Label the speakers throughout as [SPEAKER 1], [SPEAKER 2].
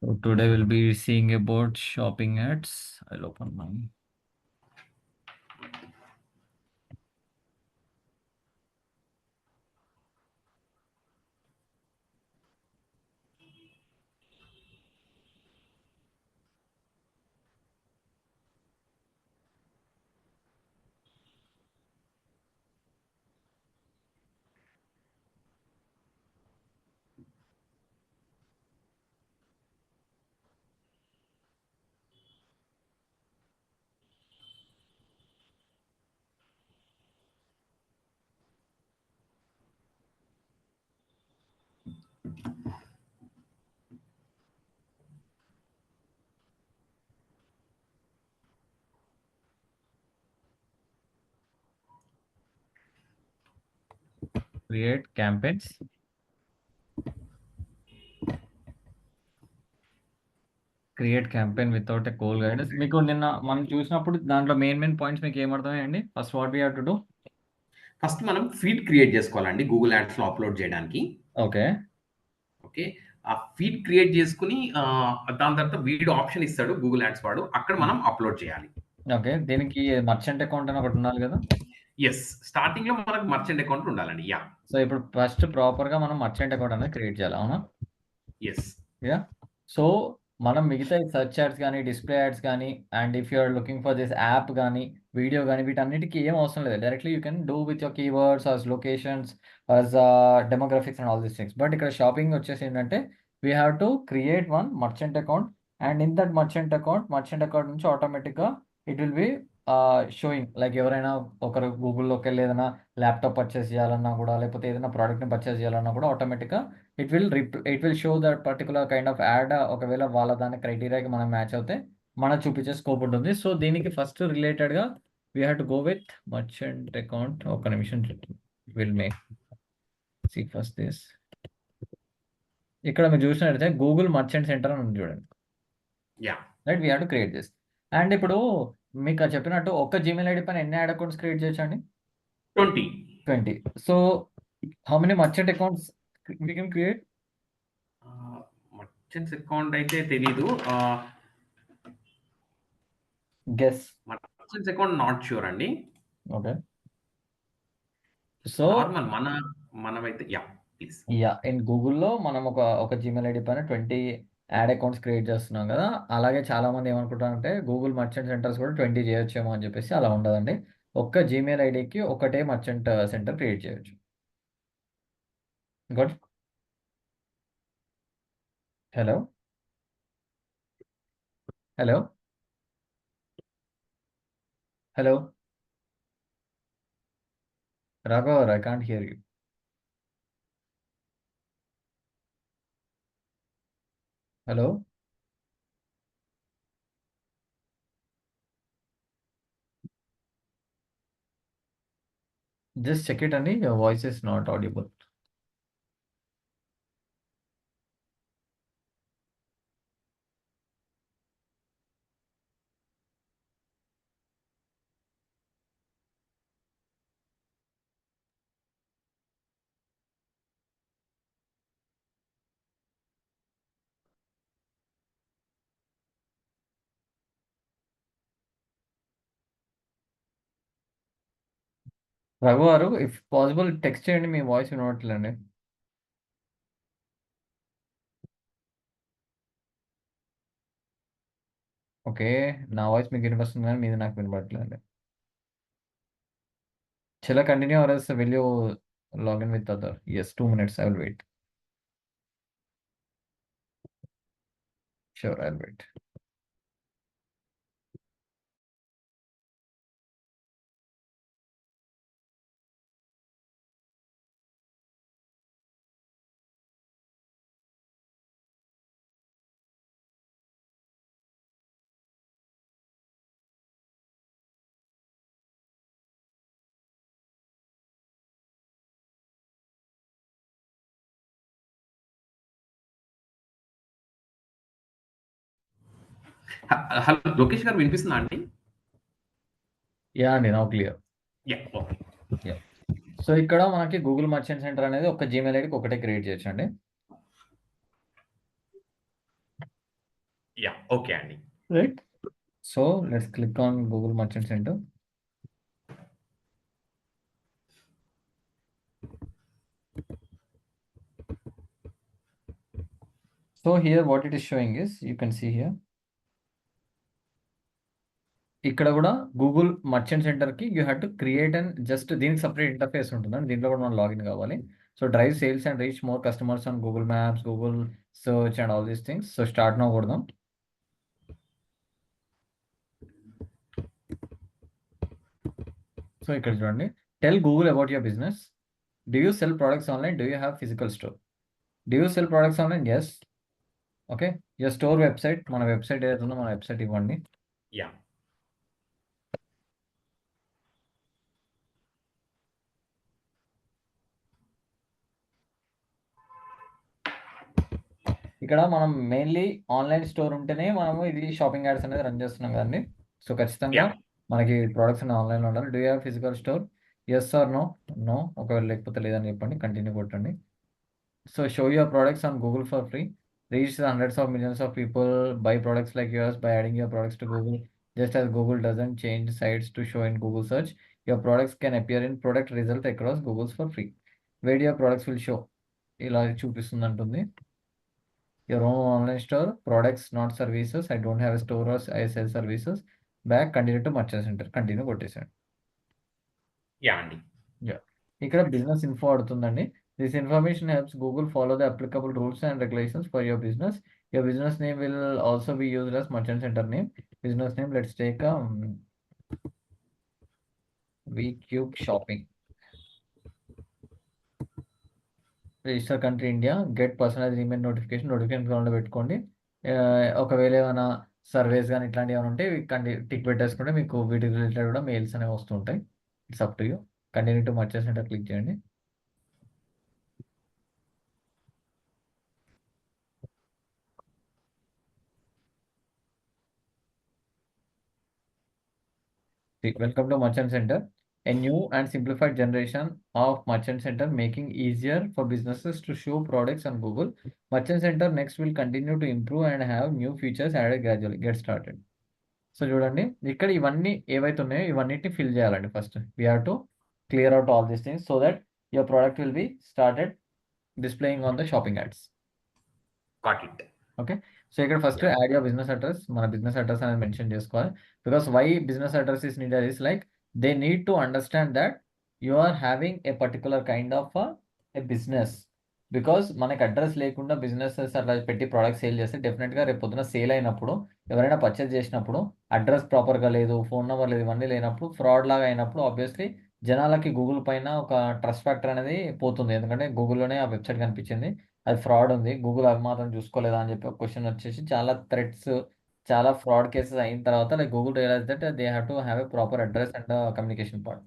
[SPEAKER 1] So today we'll be seeing about shopping ads. I'll open mine. Create campaigns. Create campaign without a goal guidance. మీకు నిన్న మనం చూసినప్పుడు దాంట్లో main points మీకు ఏమర్థమయ్యండి? First what we have to do?
[SPEAKER 2] First మనం feed create చేసుకోవాలండి Google యాడ్స్లో అప్లోడ్ చేయడానికి.
[SPEAKER 1] ఓకే.
[SPEAKER 2] ఓకే. ఆ ఫీడ్ క్రియేట్ చేసుకుని దాని తర్వాత వీడియో ఆప్షన్ ఇస్తాడు గూగుల్ యాడ్స్ వాడు. అక్కడ మనం అప్లోడ్ చేయాలి.
[SPEAKER 1] ఓకే. దీనికి మర్చెంట్ అకౌంట్ అని ఒకటి ఉండాలి కదా?
[SPEAKER 2] యెస్. స్టార్టింగ్‌లో మనకు మర్చెంట్ అకౌంట్ ఉండాలండి. యాహ్!
[SPEAKER 1] సో ఇప్పుడు ఫస్ట్ ప్రాపర్‌గా మనం మర్చెంట్ అకౌంట్ అనేది క్రియేట్ చేయాలి. అవునా?
[SPEAKER 2] యెస్.
[SPEAKER 1] యాహ్! సో మనం మిగతా ఈ సెర్చ్ యాడ్స్ గానీ, డిస్‌ప్లే యాడ్స్ గానీ, and if you are looking for this app గానీ, వీడియో గానీ, వీటన్నిటికి ఏం అవసరం లేదు. Directly you can do with your keywords, as locations, as demographics and all these things. But ఇక్కడ షాపింగ్ వచ్చేసి ఏంటంటే, we have to create one merchant account, and in that merchant account నుంచి ఆటోమేటిక్‌గా it will be showing. Like ఎవరైనా ఒకరు గూగుల్‌లోకెళ్ళి ఏదైనా laptop purchase చేయాలన్నా గూడా, లేకపోతే ఏదైనా ప్రొడక్ట్‌ని పర్చేస్ చేయాలన్నా కూడా ఆటోమేటిక్‌గా it will show that particular kind of add. ఒకవేళ వాళ్ళ దాని క్రైటీరియాకి మనం మ్యాచ్ అవుతే మనకు చూపించే స్కోప్ ఉంటుంది. సో దీనికి ఫస్ట్ రిలేటెడ్‌గా we have to go with merchant account. ఒక్క నిమిషం will make see first this. ఇక్కడ మీరు చూసినట్లయితే గూగుల్ మర్చెంట్ సెంటర్ అని ఉంది చూడండి.
[SPEAKER 2] Yeah!
[SPEAKER 1] Right, we have to create this. And ఇప్పుడు మీకు చెప్పినట్టు ఒక్క జీమెయిల్ ఐడి పైన ఎన్ని యాడ్ అకౌంట్స్ క్రియేట్ చేయొచ్చండి?
[SPEAKER 2] 20.
[SPEAKER 1] 20. So how many merchant accounts we can create?
[SPEAKER 2] Merchants account అయితే తెలీదు.
[SPEAKER 1] Guess.
[SPEAKER 2] Merchants account not sure అండి.
[SPEAKER 1] ఓకే. సో
[SPEAKER 2] నార్మల్ మనమైతే యాహ్! ప్లీజ్.
[SPEAKER 1] యాహ్! ఇన్ గూగుల్‌లో మనం ఒక జీమెయిల్ ఐడీ పైన 20 యాడ్ అకౌంట్స్ క్రియేట్ చేస్తున్నాం గదా! అలాగే చాలామంది ఏమనుకుంటారంటే గూగుల్ మర్చెంట్ సెంటర్స్ కూడా 20 చేయొచ్చేమో అని చెప్పేసి. అలా ఉండదండి. ఒక్క జీమెయిల్ ఐడీకి ఒకటే మర్చెంట్ సెంటర్ క్రియేట్ చేయొచ్చు. Good. Hello? Hello? Hello? Raghav, I can't hear you. Hello? Just check it అండి. Your voice is not audible. Raghu గారు, ఇఫ్ పాసిబుల్ టెక్స్ట్ చేయండి. మీ వాయిస్ వినపడట్లేదండి. ఓకే. నా వాయిస్ మీకు వినిపిస్తుంది గానీ మీది నాకు వినపడట్లేదండి. Shall I continue or else will you log in with other? Yes, 2 minutes. I will wait. Sure, I'll wait.
[SPEAKER 2] Hello Lokesh గారు వినిపిస్తుందా అండి?
[SPEAKER 1] యాహ్! అండి. Now clear.
[SPEAKER 2] Yeah! Okay.
[SPEAKER 1] Yeah! So, ఇక్కడ మనకి గూగుల్ మర్చెంట్ సెంటర్ అనేది ఒక జీమెయిల్ ఐడీకి ఒకటే క్రియేట్ చేయొచ్చండి.
[SPEAKER 2] యాహ్! ఓకే అండి.
[SPEAKER 1] Right? So let's click on Google merchant centre. So here what it is showing is, you can see here, ఇక్కడ కూడా గూగుల్ మర్చెంట్ సెంటర్కి you have to create and just దీనికి separate interface ఉంటుందండి. దీంట్లో కూడా మనం login కావాలి. So drive sales and reach more customers on Google Maps, Google search and all these things. So start now కొడదాం. సో ఇక్కడ చూడండి, tell Google about your business. Do you sell products online? Do you have physical store? Do you sell products online? Yes. Okay, your store website, మన website ఏదైతే ఉందో మన website ఇవ్వండి.
[SPEAKER 2] Yeah!
[SPEAKER 1] ఇక్కడ మనం మెయిన్లీ ఆన్లైన్ స్టోర్ ఉంటేనే మనము ఇది షాపింగ్ యాడ్స్ అనేది రన్ చేస్తున్నాం కదండి. సో ఖచ్చితంగా
[SPEAKER 2] యాహ్!
[SPEAKER 1] మనకి ప్రొడక్ట్స్ అనేవి ఆన్లైన్లో ఉండాలి. Do you have physical store? Yes or no? No. ఒకవేళ లేకపోతే లేదని చెప్పండి, కంటిన్యూ కొట్టండి. So show your products on Google for free. Reach hundreds of millions of people buy products like yours by adding your products to Google. Just as Google doesn't change sites to show in Google search, your products can appear in product result across Googles for free. Where your products will show, ఇలా చూపిస్తుంది అంటుంది. Your own online store, products not services. I don't have a store or I sell services. Back, continue to merchant center. Continue కొట్టేసాడు.
[SPEAKER 2] Yeah! అండి.
[SPEAKER 1] Yeah. ఇక్కడ business info అడుగుతుందండి. This information helps Google follow the applicable rules and regulations for your business. Your business name will also be used as merchant center name. Business name, let's take VCube Shopping. Register country India. Get personalised email notification గ్రౌండ్లో పెట్టుకోండి. ఒకవేళ ఏమైనా surveys కానీ ఇట్లాంటివి ఏమైనా ఉంటే tick పెట్టేసుకుంటే మీకు వీటి రిలేటెడ్ కూడా మెయిల్స్ అనేవి వస్తుంటాయి. It's up to you. Continue to merchant centre click చేయండి. Welcome to merchant centre, a new and simplified generation of Merchant Center, making easier for businesses to show products on Google. Merchant Center next will continue to improve and have new features added gradually. Get started. So చూడండి, ఇక్కడ ఇవన్నీ ఏవైతే ఉన్నాయో ఇవన్నిటిని fill చేయాలండి. First we have to clear out all these things so that your product will be started displaying on the shopping ads.
[SPEAKER 2] Got it.
[SPEAKER 1] Okay, so ఇక్కడ first
[SPEAKER 2] yeah!
[SPEAKER 1] Add your business address. మన business address అనేది mention చేసుకోవాలి. Because why business address is needed is like they need to understand that you are having a particular kind of A business. Because మనకి address లేకుండా businesses అట్లా పెట్టి product sale చేస్తే డెఫినెట్గా రేపు పొద్దున సేల్ అయినప్పుడు ఎవరైనా పర్చేస్ చేసినప్పుడు అడ్రస్ ప్రాపర్గా లేదు, ఫోన్ నెంబర్ లేదు, ఇవన్నీ లేనప్పుడు ఫ్రాడ్ లాగా అయినప్పుడు ఆబ్వియస్లీ జనాలకి గూగుల్ పైన ఒక ట్రస్ట్ ఫ్యాక్టర్ అనేది పోతుంది. ఎందుకంటే గూగుల్లోనే ఆ వెబ్సైట్ కనిపించింది, అది ఫ్రాడ్ ఉంది, గూగుల్ అవి మాత్రం చూసుకోలేదా అని చెప్పి ఒక క్వశ్చన్ వచ్చేసి చాలా థ్రెట్స్, చాలా ఫ్రాడ్ కేసెస్ అయిన తర్వాత like Google realise that they have to have a proper address and communication part.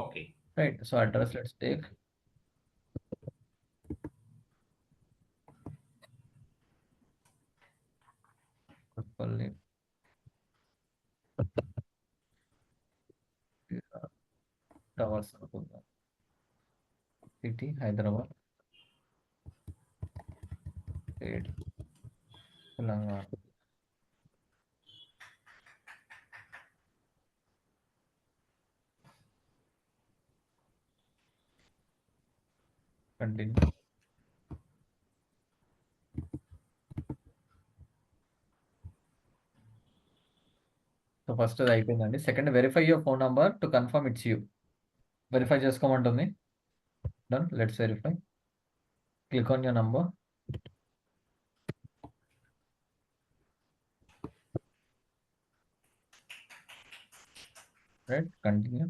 [SPEAKER 2] Okay.
[SPEAKER 1] Right, so address let's take Kothapalli towers అనుకుందాం, city Hyderabad, state Telangana. Continue. So first అది అయిపోయిందండి. Second, verify your phone number to confirm it's you. Verify చేసుకోమంటుంది. Done, let's verify. Click on your number. Right, continue.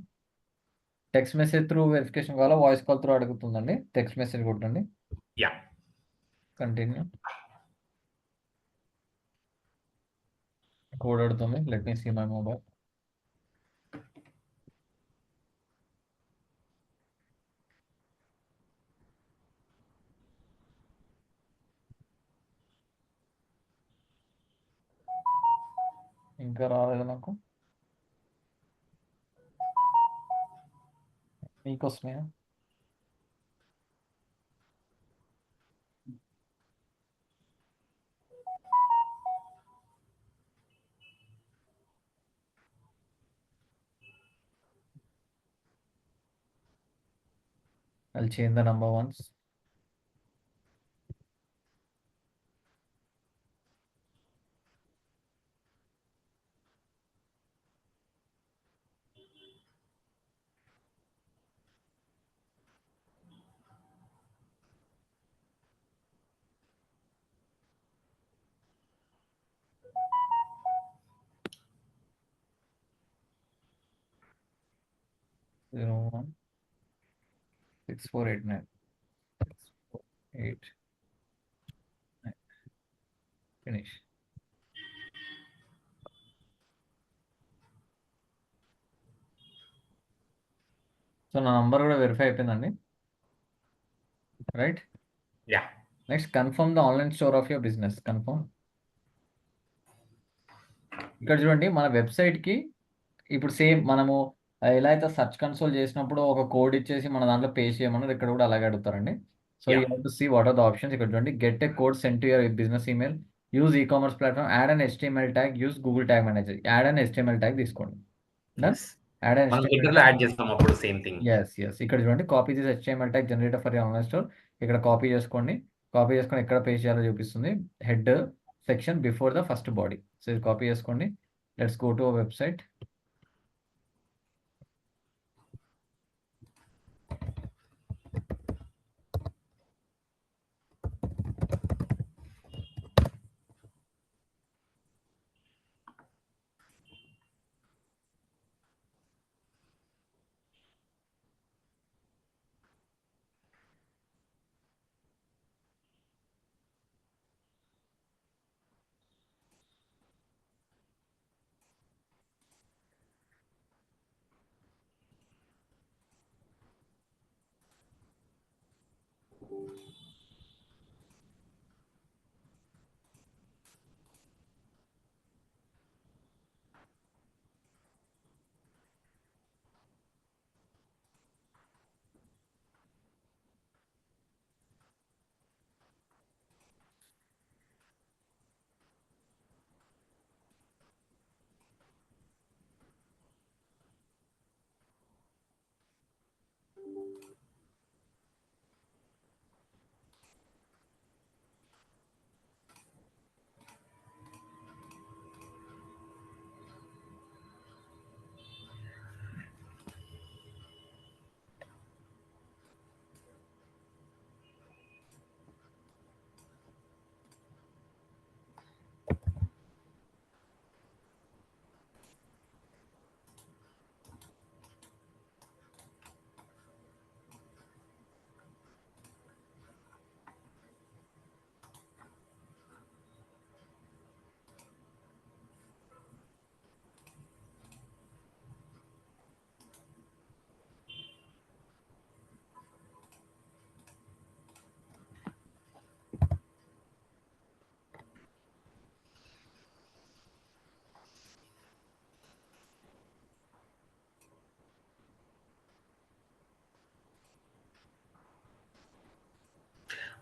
[SPEAKER 1] Text message through verification కావాలా, voice call through అడుగుతుందండి. Text message కొట్టండి.
[SPEAKER 2] Yeah!
[SPEAKER 1] Continue. Code అడుగుతుంది. Let me see my mobile. ఇంకా రాలేదు నాకు. మీకోసమే. I'll change the number once. Zero 1 6489 648 finish. So నా number కూడా వెరిఫై అయిపోయిందండి, right?
[SPEAKER 2] Yeah.
[SPEAKER 1] Next confirm the online store of your business. Confirm. ఇక్కడ చూడండి, మన వెబ్సైట్కి ఇప్పుడు సేమ్ మనము ఎలా అయితే సెర్చ్ కన్సోల్ చేసినప్పుడు ఒక కోడ్ ఇచ్చేసి మన దాంట్లో పే చేయమన్నది, ఇక్కడ కూడా అలాగే అడుగుతారండి. So you
[SPEAKER 2] Yeah.
[SPEAKER 1] Have to see what are the options. ఇక్కడ చూడండి, get a code send to your business email, use e commerce platform, add an HTML tag, use Google tag manager. Add an HTML tag తీసుకోండి. Done.
[SPEAKER 2] Yes.
[SPEAKER 1] Add an
[SPEAKER 2] మనం
[SPEAKER 1] HTML
[SPEAKER 2] హెడర్‌లో
[SPEAKER 1] tag.
[SPEAKER 2] Add చేస్తాం అప్పుడు same thing.
[SPEAKER 1] Yes ఇక్కడ చూడండి, copy this HTML tag generator for online store. ఇక్కడ copy చేసుకోండి. Copy చేసుకొని ఎక్కడ పేస్ట్ చేయాలో చూపిస్తుంది, head section before the first body. So ఇది కాపీ చేసుకోండి. Let's go to our website.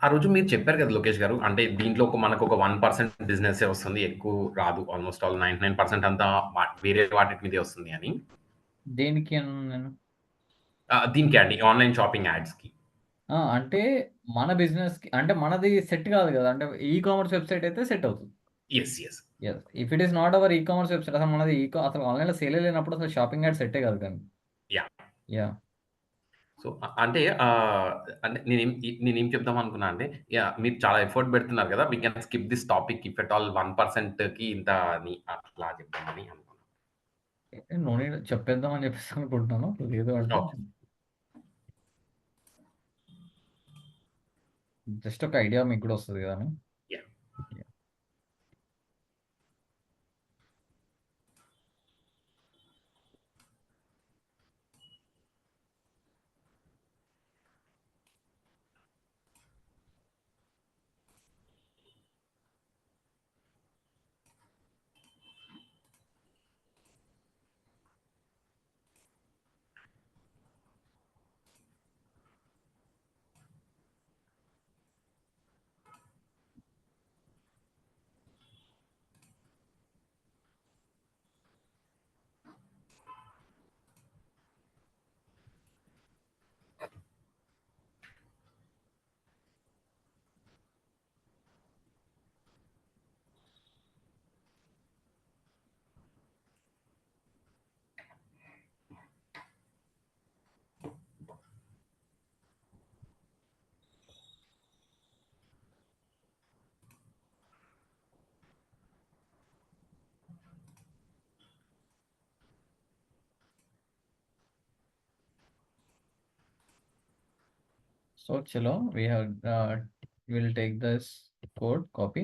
[SPEAKER 2] ఆ రోజు మీరు చెప్పారు కదా లోకేష్ గారు. అంటే దీంట్లో మనకొక 1% బిజినెసే వస్తుంది. ఎక్కువ రాదు. ఆల్‌మోస్ట్ ఆల్ 99% అంతా వేరే వాటి మీదే వస్తుంది అని.
[SPEAKER 1] దేనికి అన్నాను నేను?
[SPEAKER 2] దీనికే అండి. ఆన్‌లైన్ షాపింగ్ యాడ్స్‌కి.
[SPEAKER 1] అంటే మన బిజినెస్‌కి అంటే మనది సెట్ కాదు కదా! అంటే ఈ కామర్స్ వెబ్‌సైట్ అయితే సెట్ అవుతుంది.
[SPEAKER 2] Yes.
[SPEAKER 1] If it is not our e commerce website, అసలు మనది అసలు ఆన్‌లైన్‌లో సేలే లేనప్పుడు అసలు షాపింగ్ యాడ్ సెట్టే కాదు కానీ.
[SPEAKER 2] యాహ్!
[SPEAKER 1] యాహ్!
[SPEAKER 2] సో, అంటే అంటే నేనేం చెప్దామనుకున్నా అంటే, మీరు చాలా ఎఫర్ట్ పెడుతున్నారు కదా! We can skip this topic if at all 1%కి ఇంత అని అట్లా చెప్దామని అనుకున్నా.
[SPEAKER 1] నో నీడ్ చెప్పేద్దాం అని చెప్పేసి అనుకుంటున్నాను. లేదు అంటే
[SPEAKER 2] ఓకే.
[SPEAKER 1] జస్ట్ ఒక ఐడియా మీకు కూడా వస్తది కదా అని.
[SPEAKER 2] Yeah!
[SPEAKER 1] Yeah! So chalo, we'll take this code, copy,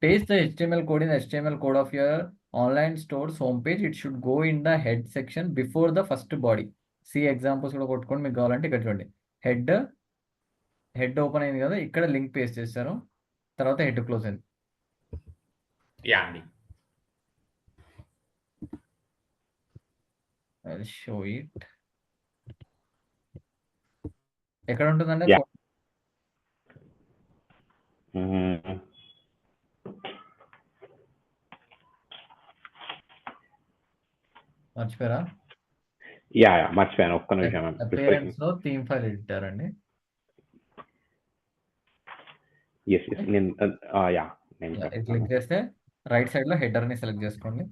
[SPEAKER 1] paste the HTML code in the HTML code of your online store's homepage. It should go in the head section before the first body. See examples కూడా కొట్టుకోండి, మీకు కావాలంటే ఇక్కడ చూడండి. Head open అయింది కదా, ఇక్కడ link paste చేస్తారు, తర్వాత హెడ్ క్లోజ్ అయింది.
[SPEAKER 2] యా అండి.
[SPEAKER 1] I'll show it. ఎక్కడ ఉంటుందంటే
[SPEAKER 3] Yeah. Mhm.
[SPEAKER 1] మర్చిపోయారా?
[SPEAKER 3] యా మర్చిపోయాను, ఒక్క నిమిషం.
[SPEAKER 1] అపియరెన్స్ లో థీమ్ ఫైల్ ఎడిటర్ అండి. క్లిక్ చేస్తే రైట్ సైడ్ లో హెడర్ ని సెలెక్ట్ చేసుకోండి.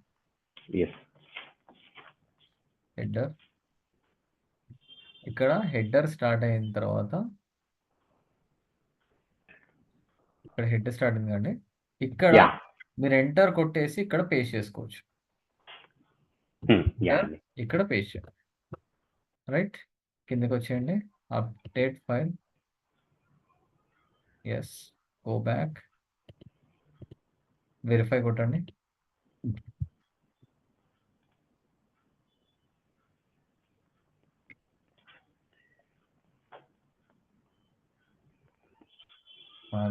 [SPEAKER 1] హెడర్, ఇక్కడ హెడర్ స్టార్ట్ అయిన తర్వాత ఇక్కడ హెడ్ స్టార్ట్ అయింది కండి, ఇక్కడ మీరు ఎంటర్ కొట్టేసి ఇక్కడ పేస్ట్ చేసుకోవచ్చు. ఇక్కడ పేస్ట్ చేయండి. రైట్, కిందకి వచ్చేయండి, update file, yes, go back, verify కొట్టండి.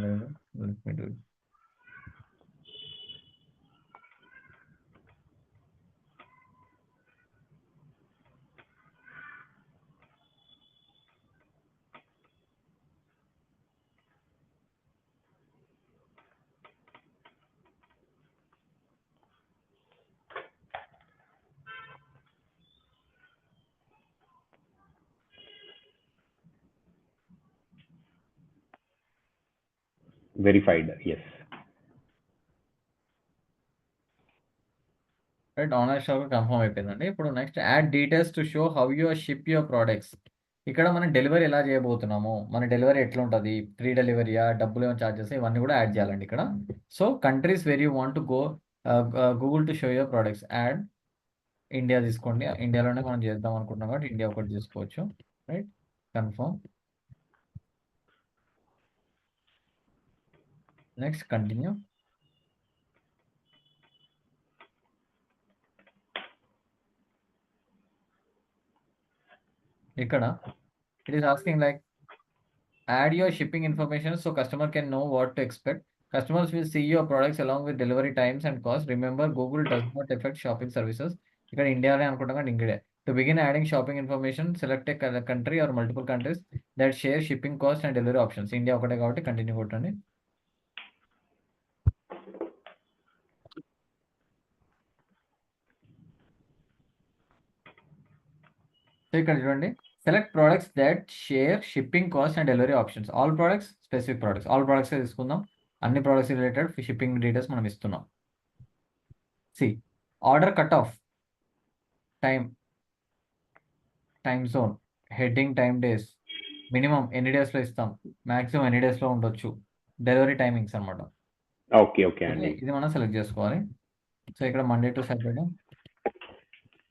[SPEAKER 1] లేదు, let me do it.
[SPEAKER 3] Verified, yes.
[SPEAKER 1] Right, online shop confirm అయిపోయిందండి. ఇప్పుడు next add details to show how you ship your products. ఇక్కడ మనం డెలివరీ ఎలా చేయబోతున్నాము, మన డెలివరీ ఎట్లా ఉంటుంది, ఫ్రీ డెలివరీయా, డబ్బులు ఏమైనా ఛార్జెస్, ఇవన్నీ కూడా యాడ్ చేయాలండి ఇక్కడ. So countries where you want to go, Google to show your products, add India తీసుకోండి. ఇండియాలోనే మనం చేద్దాం అనుకుంటున్నాం కాబట్టి ఇండియా ఒకటి తీసుకోవచ్చు. Right, confirm, next continue. ఇక్కడ it is asking like add your shipping information so customer can know what to expect. Customers will see your products along with delivery times and cost. Remember, Google does not affect shopping services. ఇక్కడ ఇండియాలో అనుకుంటాం కానీ India. To begin adding shopping information, select a country or multiple countries that share shipping cost and delivery options. India ఒకటే కాబట్టి continue కొట్టండి. So ఇక్కడ చూడండి, select products that share shipping cost and delivery options. All products, specific products, all products తీసుకుందాం. అన్ని products related shipping details మనం ఇస్తున్నాం. See, order cut off, time zone, heading, time days, minimum ఎన్ని డేస్లో ఇస్తాం, మ్యాక్సిమం ఎన్ని డేస్లో ఉండొచ్చు, డెలివరీ టైమింగ్స్ అనమాట.
[SPEAKER 3] ఓకే అండి,
[SPEAKER 1] ఇది మనం సెలెక్ట్ చేసుకోవాలి. సో ఇక్కడ మండే టు సాటర్డే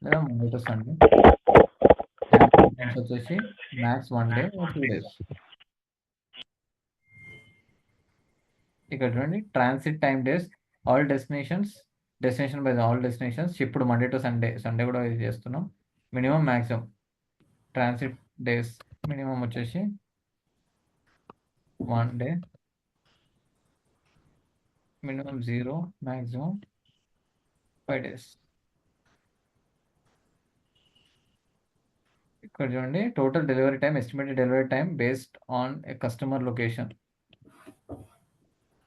[SPEAKER 1] లేదా మండే టు సండే, వచ్చేసి మ్యాక్స్ 1 డే 2 డేస్. ఇక్కడ చూడండి, transit time days, all destination by all destinations. ఇప్పుడు మండే టు సండే కూడా ఇది చేస్తున్నాం. Minimum maximum transit days, minimum వచ్చేసి 1 డే, మినిమం 0, మ్యాక్సిమం 5 days. ఇక్కడ చూడండి, total delivery time, estimated delivery time based on a customer location,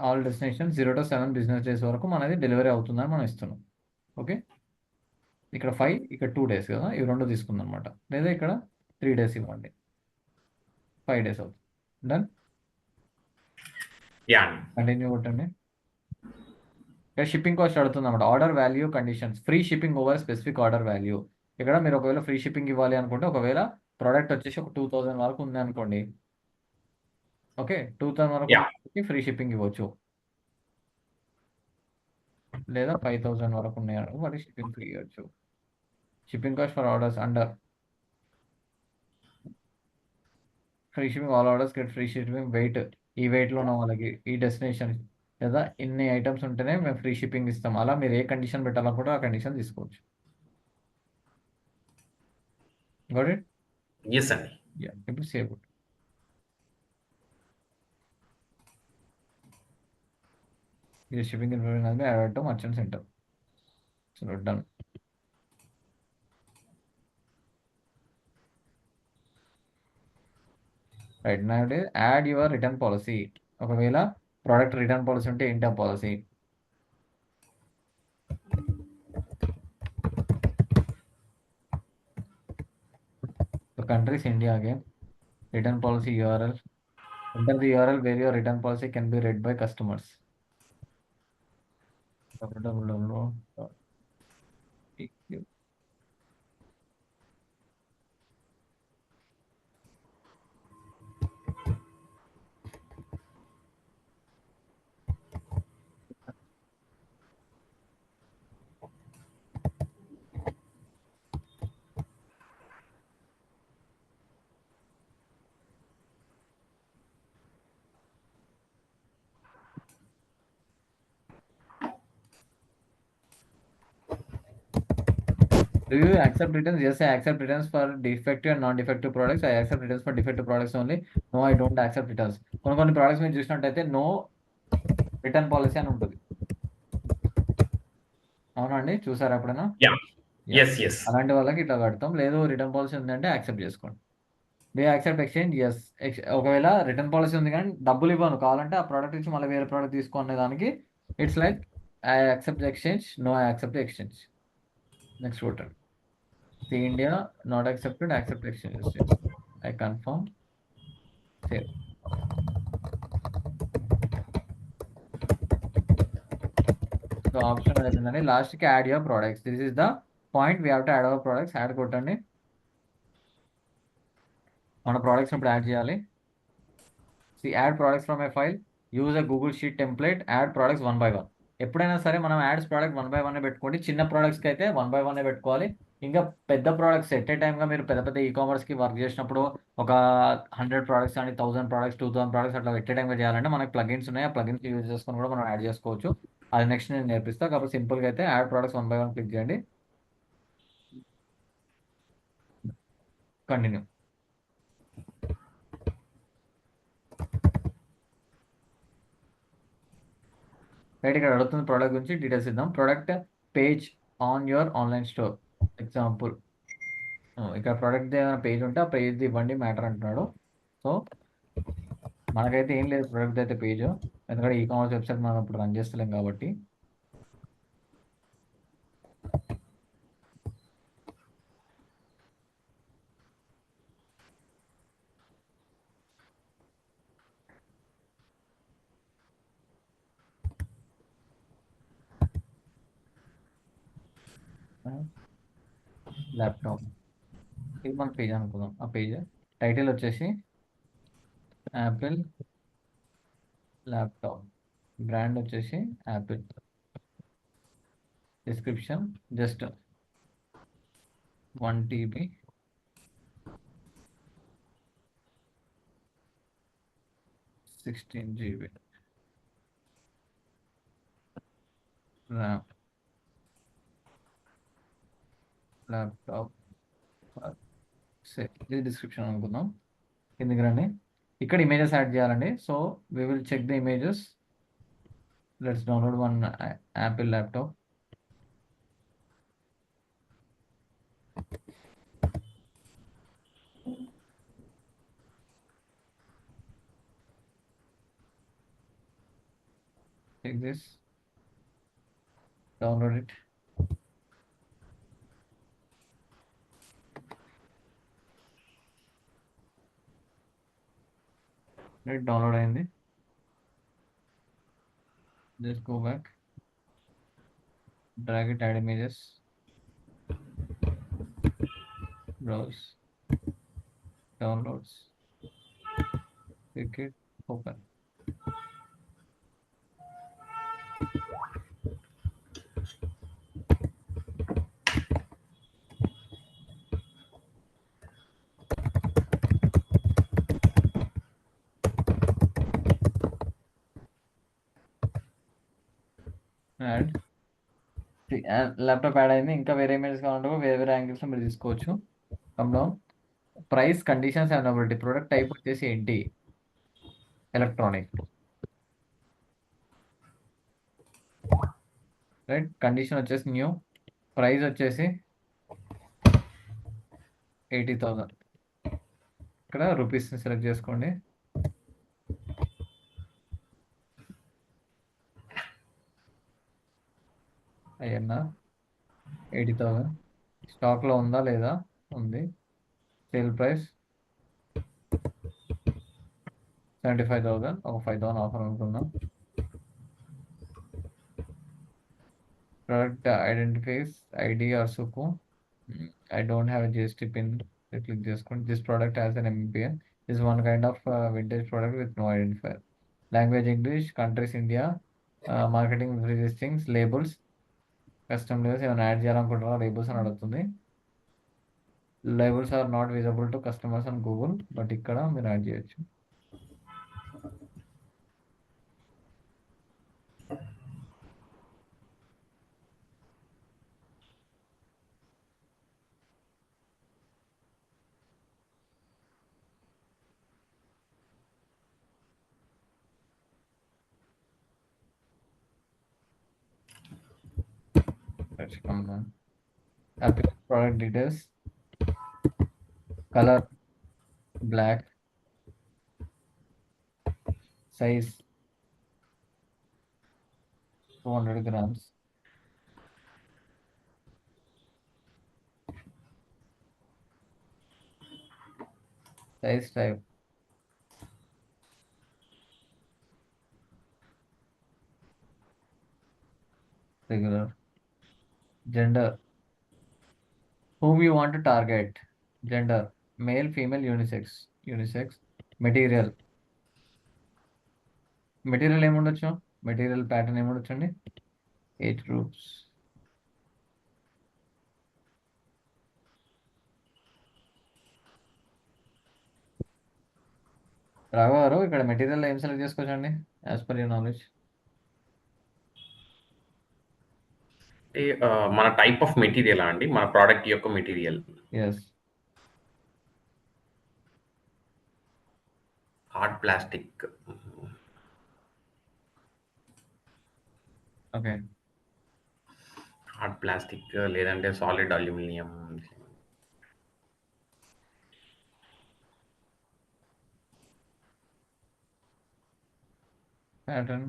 [SPEAKER 1] all destination 0 to 7 business days వరకు మనది delivery అవుతుందని మనం ఇస్తున్నాం. ఓకే, ఇక్కడ 5, ఇక్కడ 2 days కదా, ఇవి రెండు తీసుకుందాం అనమాట. లేదా ఇక్కడ 3 days ఇవ్వండి, 5 days అవుతుంది. డన్, కంటిన్యూ కొట్టండి. ఇక్కడ షిప్పింగ్ కాస్ట్ అడుగుతుంది అనమాట. Order value conditions, free shipping over specific order value. ఇక్కడ మీరు ఒకవేళ ఫ్రీ షిప్పింగ్ ఇవ్వాలి అనుకుంటే, ఒకవేళ ప్రోడక్ట్ వచ్చేసి ఒక 2000 వరకు ఉంది అనుకోండి, ఓకే, 2000 వరకు ఫ్రీ షిప్పింగ్ ఇవ్వచ్చు. లేదా 5000 వరకు ఉన్నాయి అనుకో, వాటి షిప్పింగ్ ఫ్రీ ఇవ్వచ్చు. Shipping cost for orders under free shipping, all orders get free shipping, weight ఈ వెయిట్లో ఉన్న వాళ్ళకి ఈ డెస్టినేషన్ లేదా ఇన్ని ఐటమ్స్ ఉంటేనే మేము ఫ్రీ షిప్పింగ్ ఇస్తాం. అలా మీరు ఏ కండిషన్ పెట్టాలనుకుంటే ఆ కండిషన్ తీసుకోవచ్చు. Got it?
[SPEAKER 2] ఎస్ అండి.
[SPEAKER 1] యా, ఇప్పుడు సేవ్ ఇట్. ఇది shipping information add to merchant centre. So done. Right, నా యాడ్ యువర్ రిటర్న్ పాలసీ. ఒకవేళ ప్రోడక్ట్ రిటర్న్ పాలసీ ఉంటే ఏంటి ఆ policy? Countries India again. Return policy URL. Enter the URL where your return policy can be read by customers. www.tq. Do you accept returns? Yes, I accept returns for defective and non-defective products. I accept returns for defective products only. No, I don't accept returns. కొన్ని products మీరు చూసినట్టయితే no return policy అని ఉంటుంది. అవునండి, చూసారా ఎప్పుడైనా?
[SPEAKER 2] Yes.
[SPEAKER 1] అలాంటి వాళ్ళకి ఇట్లా పెడతాం. లేదు రిటర్న్ పాలసీ ఉందంటే యాక్సెప్ట్ చేసుకోండి. Day accept exchange? ఎస్. ఒకవేళ రిటర్న్ పాలసీ ఉంది కానీ డబ్బులు ఇవ్వను, కావాలంటే ఆ ప్రోడక్ట్ ఇచ్చి మళ్ళీ వేరే ప్రోడక్ట్ తీసుకునే దానికి it's like I accept exchange, no I accept exchange. Next button. See India, not accepted, accept exchange. I confirm. Save. So option అయిపోయిందండి. లాస్ట్కి add your products. This is the point, we have to add hour products. Add కొట్టండి. మన products ఇప్పుడు add చేయాలి. See add products from a file. Use a Google Sheet template. Add products 1 by 1. ఎప్పుడైనా సరే మనం ads product 1 by 1 పెట్టుకోండి. చిన్న ప్రోడక్ట్స్కి అయితే 1 by 1 పెట్టుకోవాలి. ఇంకా పెద్ద ప్రోడక్ట్స్ ఎట్ ఏ టైమ్గా మీరు పెద్ద పెద్ద ఈకామర్స్కి వర్క్ చేసినప్పుడు ఒక 100 ప్రోడక్ట్స్ కానీ 1000 ప్రోడక్ట్స్ 2000 ప్రోడక్ట్స్ అట్లా ఎట్ ఏ టైమ్గా చేయాలంటే మనకి ప్లగిన్స్ ఉన్నాయి. ఆ ప్లగిన్స్ యూజ్ చేసుకొని కూడా మనం యాడ్ చేసుకోవచ్చు. అది నెక్స్ట్ నేను నేర్పిస్తాను. కాబట్టి సింపుల్గా అయితే యాడ్ ప్రోడక్ట్స్ 1 by 1 క్లిక్ చేయండి. కంటిన్యూ. రైట్, ఇక్కడ అడుగుతుంది ప్రోడక్ట్ గురించి డీటెయిల్స్ ఇద్దాం. Product page on your online store. Example ఇక్కడ ప్రోడక్ట్ ఏదైనా పేజ్ ఉంటే ఆ పేజ్ ఇవ్వండి మ్యాటర్ అంటున్నాడు. సో మనకైతే ఏం లేదు ప్రోడక్ట్ అయితే పేజ్, ఎందుకంటే ఈకామర్స్ వెబ్సైట్ మనం ఇప్పుడు రన్ చేస్తలేం కాబట్టి. ల్యాప్టాప్ ఇది మన పేజ్ అనుకుందాం. ఆ పేజ్ టైటిల్ వచ్చేసి యాపిల్ ల్యాప్టాప్, బ్రాండ్ వచ్చేసి Apple, description just 1 TB, sixteen GB RAM, laptop ఇది డిస్క్రిప్షన్ అనుకుందాం. కిందికి రండి, ఇక్కడ ఇమేజెస్ యాడ్ చేయాలండి. So we will check the images. Let's download one Apple laptop. Take this, download it. Right, download అయింది. Just go back, drag it, add images, browse, downloads, click it, open. Add laptop add అయింది. ఇంకా వేరే images కావాలంటే కూడా వేరే వేరే యాంగిల్స్లో మీరు తీసుకోవచ్చు. Come down. Price, conditions, availability. Product type వచ్చేసి ఏంటి? ఎలక్ట్రానిక్. రైట్. కండిషన్ వచ్చేసి న్యూ. ప్రైస్ వచ్చేసి 80,000. ఇక్కడ రూపీస్ని సెలెక్ట్ చేసుకోండి. అయ్యన్నా 80,000. స్టాక్లో ఉందా లేదా? ఉంది. Sale price 75,000. ఒక 5,000 ఆఫర్ అనుకుందాం. Product identifies ID or SUKU. I don't have a GST pin. Click this one. This product has an MPN. This is one kind of vintage product with no identifier. Language English, countries India, marketing these things, labels, custom labels. ఏమైనా add చేయాలనుకుంటున్నా labels అని అడుగుతుంది. Labels are not visible to customers on Google, but ఇక్కడ మీరు add చేయొచ్చు. Let's come down. Apple product details. Color black. Size 200 grams. Size type regular. Gender, whom you want to target. Gender, male, female, unisex. Material ఏముండొచ్చు? Material pattern ఏముండొచ్చండి? 8 groups. రాఘవ గారు, ఇక్కడ material ఏం select చేసుకోవచ్చండి యాజ్ పర్ యూర్ నాలెడ్జ్?
[SPEAKER 2] మన type of material అండి, మన ప్రోడక్ట్ యొక్క material.
[SPEAKER 1] Yes.
[SPEAKER 2] Hard plastic.
[SPEAKER 1] Okay.
[SPEAKER 2] Hard plastic లేదంటే solid aluminium.
[SPEAKER 1] Pattern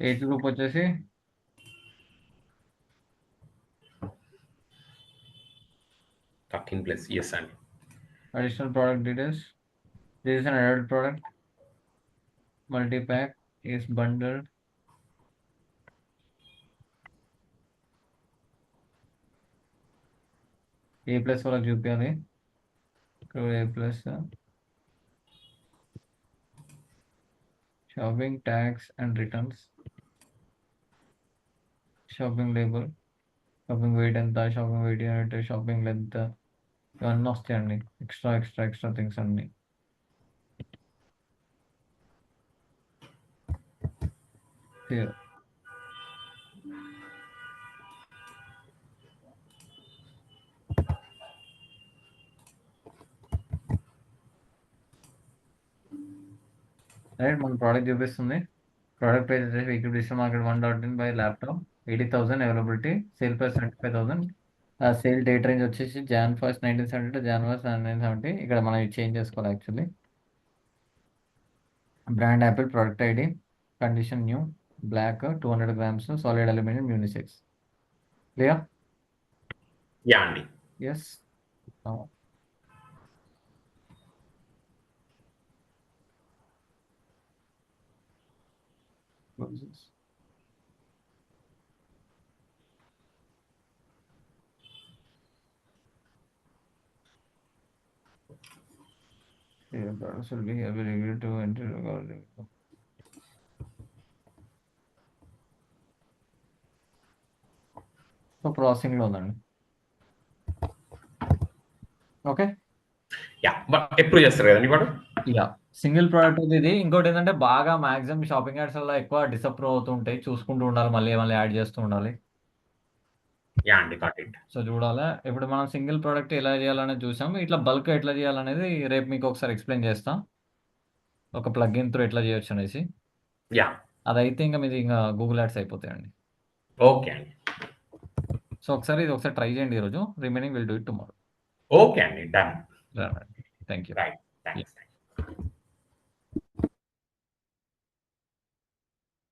[SPEAKER 1] eight group వచ్చేసి
[SPEAKER 2] 13+. ఎస్ అండి.
[SPEAKER 1] Additional product details. This is an adult product. Multi pack is bundled. A+ వాళ్ళకి చూపించాలి. ఇక్కడ A+. Shopping tax and returns. Shopping label, shopping wait ఎంత, shopping weight unit, shopping length, ఇవన్నీ వస్తాయండి. Extra things అన్ని. Here. Right, మన product చూపిస్తుంది. Product price వచ్చేసి weekly digital market 1.in buy laptop 80,000 availability. Sale price 75,000. Sale date range వచ్చేసి Jan 1st 1970 to Jan 1st 1970. ఇక్కడ మనం చేంజ్ చేసుకోవాలి actually. Brand Apple. Product ID. Condition new. Black 200 grams. Solid aluminium, unisex. Clear?
[SPEAKER 2] Ya అండి.
[SPEAKER 1] Yes. Closes. Yeah, products will be reviewed to enter. So ప్రాసెసింగ్లో ఉందండి. Okay.
[SPEAKER 2] But ఎప్పుడు చేస్తారు కదండి వాడు.
[SPEAKER 1] యా సింగిల్ ప్రోడక్ట్ ఇది. ఇంకోటి ఏంటంటే బాగా మాక్సిమం షాపింగ్ యాడ్స్ వల్ల ఎక్కువ డిసప్రూవ్ అవుతూ ఉంటాయి. చూసుకుంటూ ఉండాలి, మళ్ళీ మళ్ళీ యాడ్ చేస్తూ ఉండాలి.
[SPEAKER 2] అండి గాట్ ఇట్.
[SPEAKER 1] సో చూడాలి. ఇప్పుడు మనం సింగిల్ ప్రోడక్ట్ ఎలా చేయాలనేది చూసాం. ఇట్లా బల్క్ ఎట్లా చేయాలనేది రేపు మీకు ఒకసారి ఎక్స్ప్లెయిన్ చేస్తాం. ఒక ప్లగ్ఇన్ త్రూ ఎట్లా చేయొచ్చు అనేసి. అదైతే ఇంకా మీది ఇంకా గూగుల్ యాడ్స్ అయిపోతాయండి.
[SPEAKER 2] ఓకే అండి.
[SPEAKER 1] సో ఒకసారి ఇది ఒకసారి ట్రై చేయండి ఈరోజు. Remaining will do it tomorrow.
[SPEAKER 2] Okay అండి, done.
[SPEAKER 1] Thank you.
[SPEAKER 2] Right, thanks.